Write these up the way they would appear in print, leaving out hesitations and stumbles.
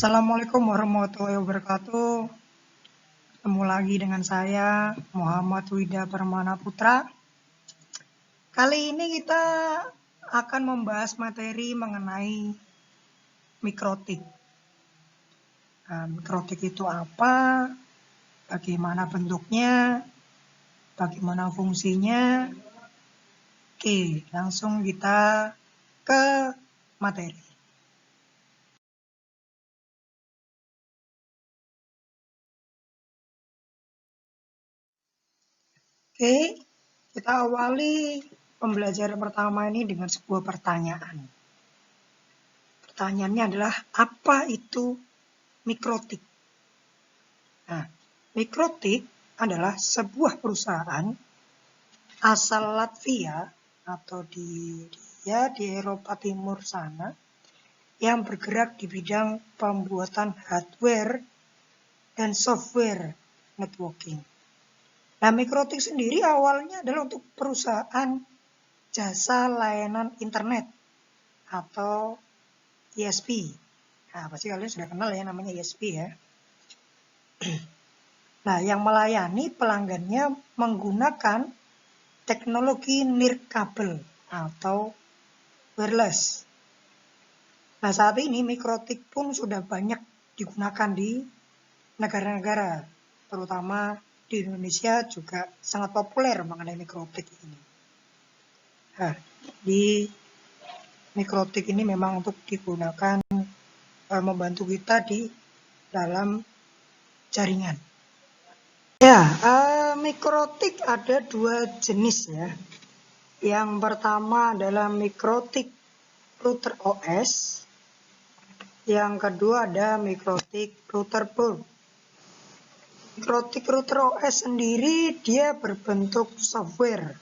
Assalamualaikum warahmatullahi wabarakatuh. Ketemu lagi dengan saya, Muhammad Wida Permana Putra. Kali ini kita akan membahas materi mengenai mikrotik. Nah, mikrotik itu apa? Bagaimana bentuknya? Bagaimana fungsinya? Oke, langsung kita ke materi. Oke, kita awali pembelajaran pertama ini dengan sebuah pertanyaan. Pertanyaannya adalah, apa itu mikrotik? Nah, mikrotik adalah sebuah perusahaan asal Latvia atau di Eropa Timur sana yang bergerak di bidang pembuatan hardware dan software networking. Nah, mikrotik sendiri awalnya adalah untuk perusahaan jasa layanan internet atau ISP. Nah, pasti kalian sudah kenal ya namanya ISP ya. Nah, yang melayani pelanggannya menggunakan teknologi nirkabel atau wireless. Nah, saat ini mikrotik pun sudah banyak digunakan di negara-negara, terutama di Indonesia juga sangat populer mengenai mikrotik ini. Nah, di mikrotik ini memang untuk digunakan membantu kita di dalam jaringan. Ya, mikrotik ada dua jenis ya. Yang pertama adalah mikrotik router OS. Yang kedua ada mikrotik router board. Mikrotik router OS sendiri dia berbentuk software.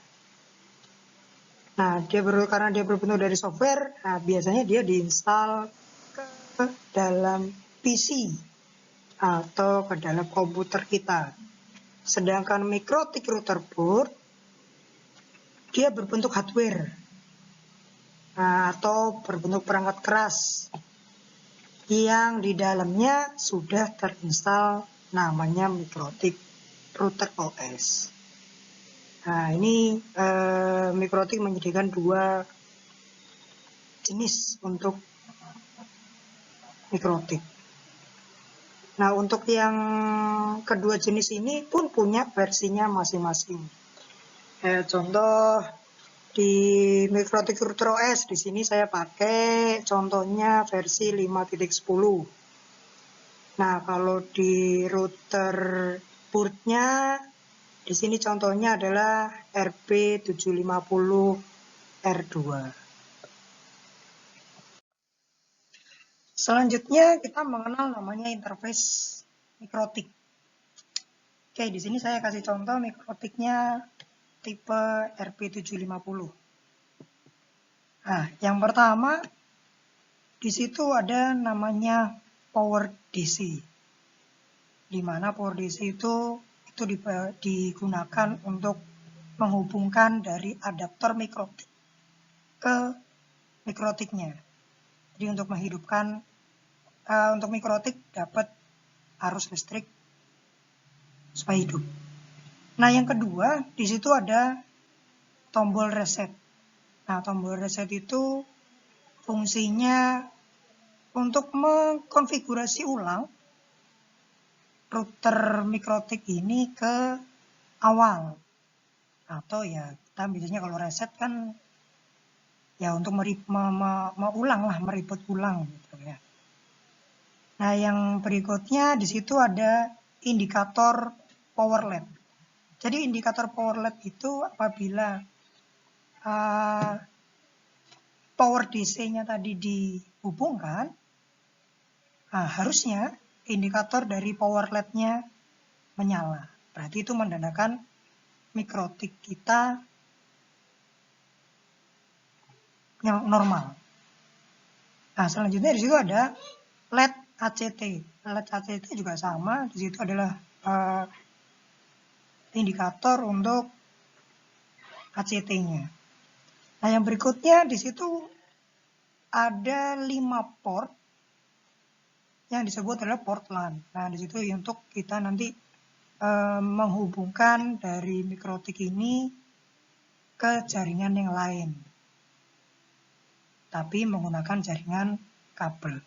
Nah, karena dia berbentuk dari software, nah biasanya dia diinstal ke dalam PC atau ke dalam komputer kita. Sedangkan mikrotik router board dia berbentuk hardware atau berbentuk perangkat keras yang di dalamnya sudah terinstal namanya mikrotik router OS. Nah, ini mikrotik menyediakan dua jenis untuk mikrotik. Nah, untuk yang kedua jenis ini pun punya versinya masing-masing. Contoh di mikrotik router OS di sini saya pakai contohnya versi 5.10. Nah, kalau di router boardnya di sini contohnya adalah RB750R2. Selanjutnya kita mengenal namanya interface mikrotik. Oke, di sini saya kasih contoh mikrotiknya tipe RB750. Nah, yang pertama di situ ada namanya power DC. Di mana power DC itu digunakan untuk menghubungkan dari adaptor mikrotik ke mikrotiknya. Jadi untuk menghidupkan untuk mikrotik dapat arus listrik supaya hidup. Nah, yang kedua di situ ada tombol reset. Nah, tombol reset itu fungsinya untuk mengkonfigurasi ulang router mikrotik ini ke awal. Atau ya kita biasanya kalau reset kan ya untuk meribut ulang gitu ya. Nah, yang berikutnya di situ ada indikator power LED. Jadi indikator power LED itu apabila power DC-nya tadi dihubungkan, nah harusnya indikator dari power LED-nya menyala. Berarti itu menandakan mikrotik kita yang normal. Nah, selanjutnya di situ ada LED ACT. LED ACT juga sama, di situ adalah indikator untuk ACT-nya. Nah, yang berikutnya di situ ada 5 port yang disebut adalah port LAN. Nah, di situ untuk kita nanti menghubungkan dari mikrotik ini ke jaringan yang lain, tapi menggunakan jaringan kabel.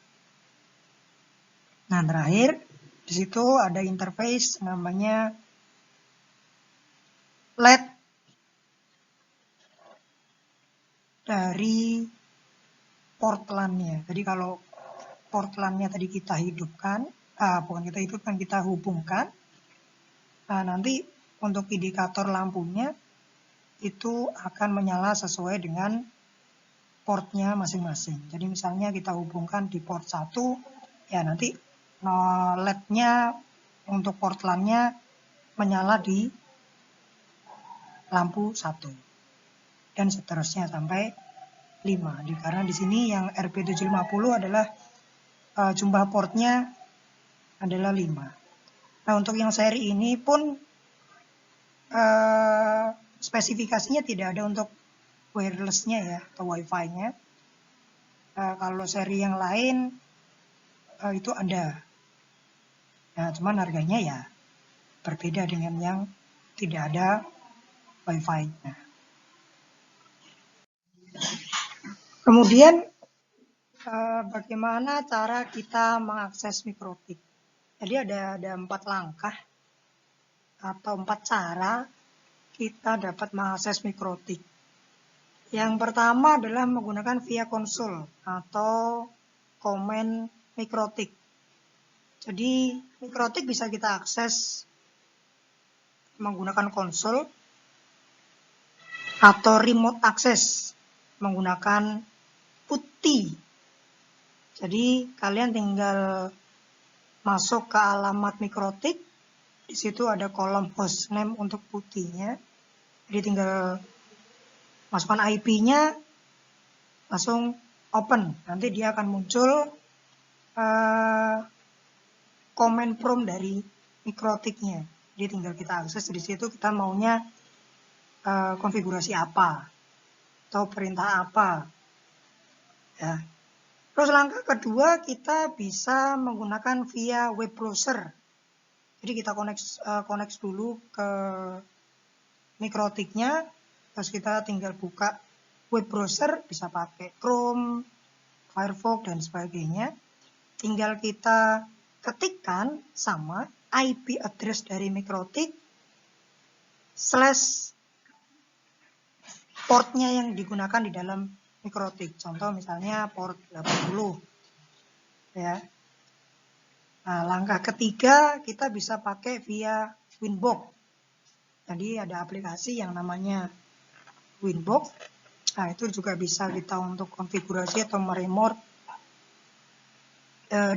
Nah, terakhir di situ ada interface namanya LED dari port LAN-nya. Jadi kalau port LAN-nya tadi kita hidupkan, bukan kita hidupkan, kita hubungkan. Nah, nanti untuk indikator lampunya itu akan menyala sesuai dengan portnya masing-masing. Jadi misalnya kita hubungkan di port 1, ya nanti LED-nya untuk port LAN-nya menyala di lampu 1. Dan seterusnya sampai 5. Karena di sini yang RP750 adalah jumlah portnya adalah 5. Nah, untuk yang seri ini pun spesifikasinya tidak ada untuk wireless-nya ya, atau Wi-Fi-nya. Kalau seri yang lain itu ada. Nah, cuman harganya ya berbeda dengan yang tidak ada Wi-Fi-nya. Kemudian bagaimana cara kita mengakses mikrotik? Jadi ada 4 langkah atau 4 cara kita dapat mengakses mikrotik. Yang pertama adalah menggunakan via konsol atau komen mikrotik. Jadi mikrotik bisa kita akses menggunakan konsol atau remote access menggunakan PuTTY. Jadi kalian tinggal masuk ke alamat mikrotik, di situ ada kolom hostname untuk PuTTY-nya. Jadi tinggal masukkan IP-nya, langsung open. Nanti dia akan muncul comment prompt dari mikrotiknya. Jadi tinggal kita akses di situ, kita maunya konfigurasi apa atau perintah apa. Ya. Terus langkah kedua, kita bisa menggunakan via web browser. Jadi kita connect dulu ke mikrotiknya, terus kita tinggal buka web browser, bisa pakai Chrome, Firefox, dan sebagainya. Tinggal kita ketikkan sama IP address dari mikrotik / portnya yang digunakan di dalam mikrotik. Contoh misalnya port 80. Ya. Nah, langkah ketiga kita bisa pakai via Winbox. Jadi ada aplikasi yang namanya Winbox. Nah, itu juga bisa kita untuk konfigurasi atau meremote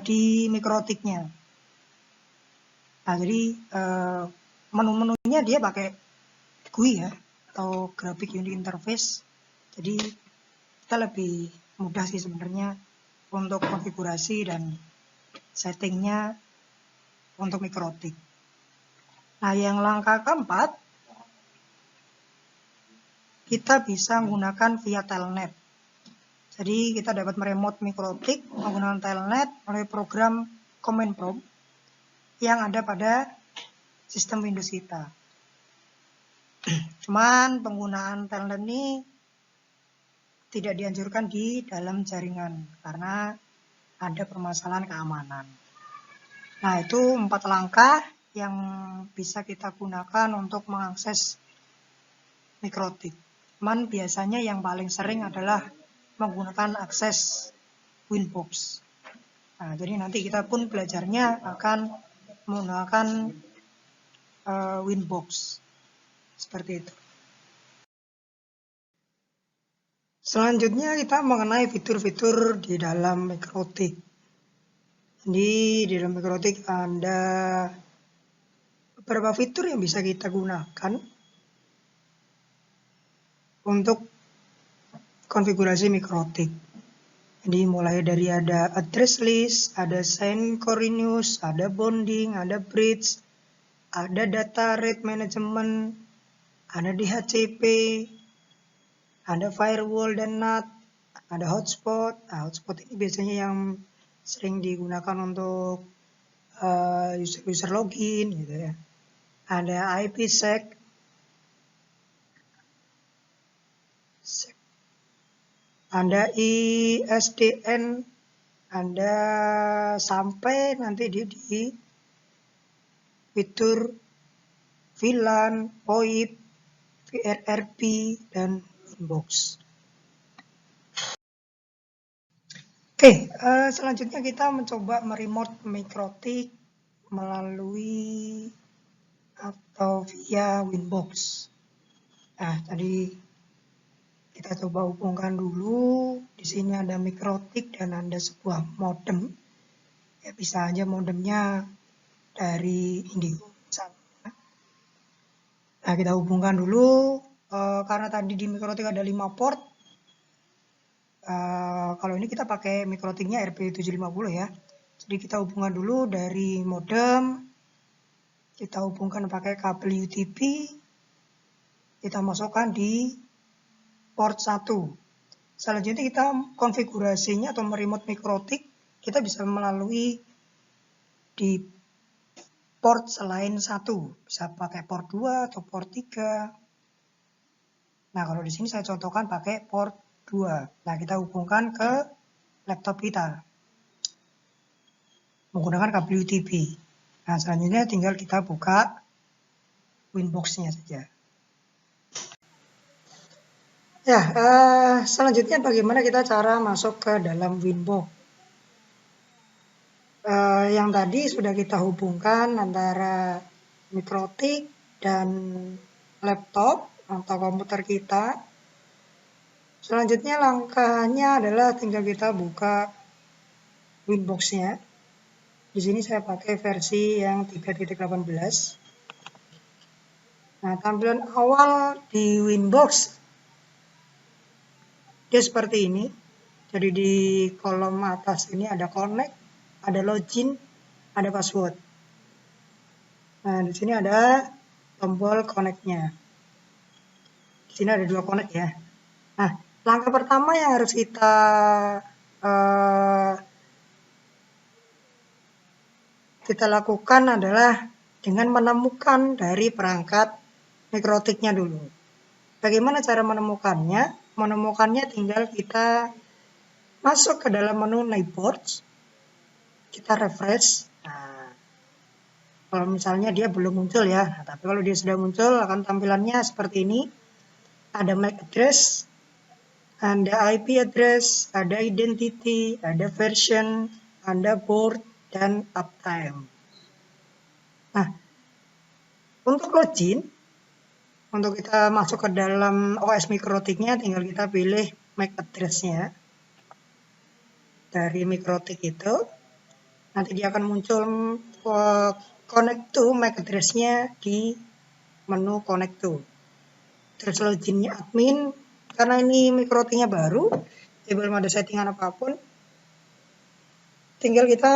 di mikrotiknya. Nah, jadi menu-menunya dia pakai GUI ya, atau Graphic User Interface. Jadi kita lebih mudah sih sebenarnya untuk konfigurasi dan settingnya untuk mikrotik. Nah, yang langkah keempat, kita bisa menggunakan via telnet. Jadi kita dapat meremote mikrotik menggunakan telnet melalui program command prompt yang ada pada sistem Windows kita. Cuman penggunaan telnet ini tidak dianjurkan di dalam jaringan karena ada permasalahan keamanan. Nah, itu 4 langkah yang bisa kita gunakan untuk mengakses mikrotik. Cuman biasanya yang paling sering adalah menggunakan akses Winbox. Nah, jadi nanti kita pun belajarnya akan menggunakan Winbox. Seperti itu. Selanjutnya kita mengenai fitur-fitur di dalam mikrotik. Jadi di dalam mikrotik ada beberapa fitur yang bisa kita gunakan untuk konfigurasi mikrotik. Jadi mulai dari ada address list, ada synchronous, ada bonding, ada bridge, ada data rate management, ada DHCP, ada firewall dan NAT, ada hotspot. Nah, hotspot ini biasanya yang sering digunakan untuk user login gitu ya. Ada IPsec, ada ISDN, ada sampai nanti di fitur VLAN, VoIP, VRRP, dan Winbox. Oke, selanjutnya kita mencoba meremote MikroTik melalui atau via Winbox. Nah, tadi kita coba hubungkan dulu. Di sini ada MikroTik dan ada sebuah modem. Ya, bisa aja modemnya dari Indigo. Nah, kita hubungkan dulu. Karena tadi di MikroTik ada 5 port. Kalau ini kita pakai MikroTiknya RP750 ya. Jadi kita hubungkan dulu dari modem. Kita hubungkan pakai kabel UTP. Kita masukkan di port 1. Selanjutnya kita konfigurasinya atau meremote MikroTik. Kita bisa melalui di port selain 1. Bisa pakai port 2 atau port 3. Nah, kalau di sini saya contohkan pakai port 2. Nah, kita hubungkan ke laptop kita menggunakan kabel UTP. Nah, selanjutnya tinggal kita buka Winbox-nya saja. Ya, selanjutnya bagaimana kita cara masuk ke dalam Winbox. Yang tadi sudah kita hubungkan antara MikroTik dan laptop atau komputer kita. Selanjutnya langkahnya adalah tinggal kita buka Winbox-nya. Di sini saya pakai versi yang 3.18. Nah, tampilan awal di Winbox dia seperti ini. Jadi di kolom atas ini ada connect, ada login, ada password. Nah, di sini ada tombol connect-nya. Di sini ada 2 connect ya. Nah, langkah pertama yang harus kita lakukan adalah dengan menemukan dari perangkat MikroTiknya dulu. Bagaimana cara menemukannya? Menemukannya tinggal kita masuk ke dalam menu Neighbors, kita refresh. Nah, kalau misalnya dia belum muncul ya, nah, tapi kalau dia sudah muncul akan tampilannya seperti ini. Ada MAC address, ada IP address, ada identity, ada version, ada port, dan uptime. Nah, untuk login, untuk kita masuk ke dalam OS MikroTiknya tinggal kita pilih MAC address-nya dari MikroTik itu. Nanti dia akan muncul connect to MAC address-nya di menu connect to. Terus loginnya admin, karena ini MikroTiknya baru, jadi belum ada settingan apapun. Tinggal kita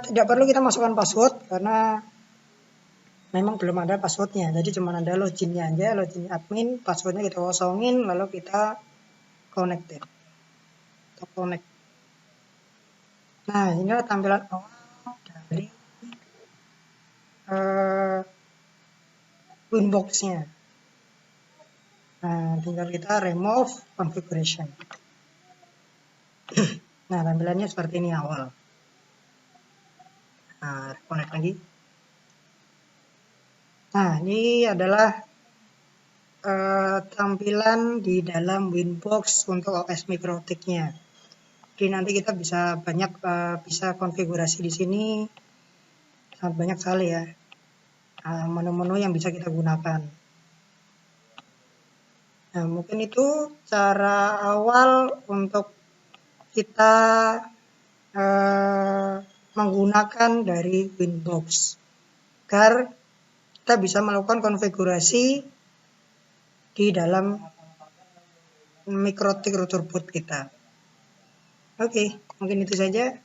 tidak perlu kita masukkan password karena memang belum ada passwordnya. Jadi cuma ada loginnya aja, login admin, passwordnya kita kosongin, lalu kita connected. Atau connect. Nah, inilah tampilan awal dari Winbox-nya. Nah, tinggal kita remove configuration. Nah, tampilannya seperti ini awal. Nah, connect lagi. Nah, ini adalah tampilan di dalam Winbox untuk OS MikroTiknya. Jadi nanti kita bisa banyak bisa konfigurasi di sini sangat banyak sekali ya menu-menu yang bisa kita gunakan. Nah, mungkin itu cara awal untuk kita menggunakan dari Winbox agar kita bisa melakukan konfigurasi di dalam MikroTik router boot kita. Oke, mungkin itu saja.